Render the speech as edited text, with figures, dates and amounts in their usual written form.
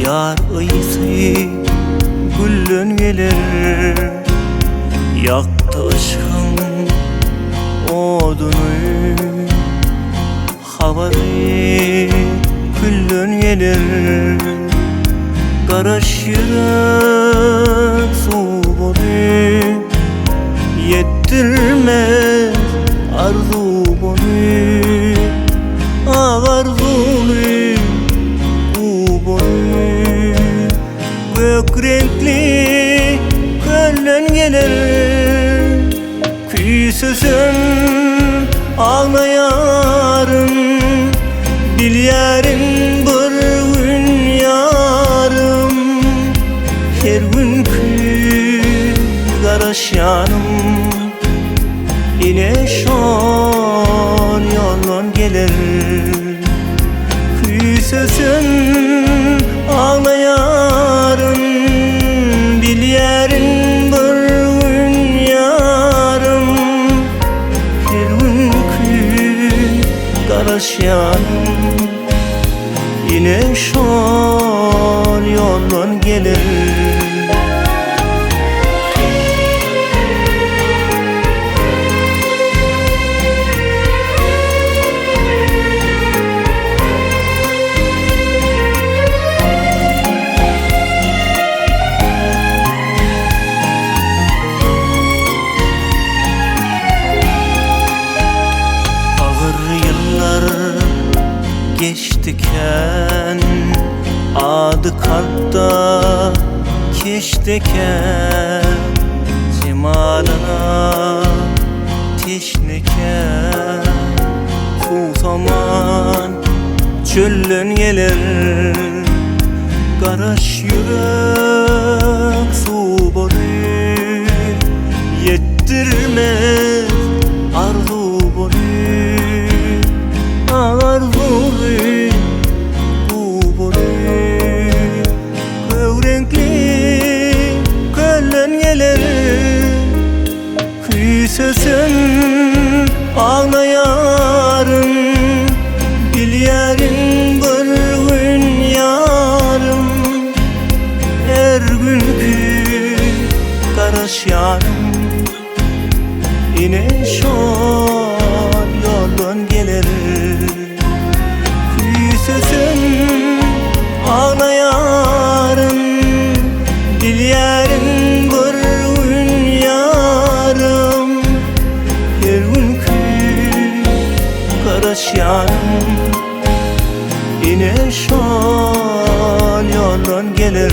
Yar ıysı güllün gelir, yaktı ışığın odunu. Havarı küllün gelir, karaş yürek su bolu. Yettirmez arzu bolu, ağarzulu bu bolu. Gök renkli küllün gelir, küsüsün ağlayarım. Bilyerim bir gün yarım, her günkü garaşyanım. Yine şol yolun gelir, küsüsün ağlayarım. Bilyerim bir gün yarım, her günkü garaşyanım. Yine şol yolun gelir. Geçtiken adı kalpta keşteken, cemalına teşneken. Susaman çöllün gelir, karaş yürek su bolu. Yettirmez arzu bolu, ağarzulu bu bolu. Gök renkli küllün gelir, küsüsün ağlayarım. Bilyerim bir gün yarım, her günkü garaşyanım. Yine şol yolun gelir, küsüsün ağlayarım. Bilyerim bir gün yarım, her günkü garaşyanım. Yine şol yolun gelir.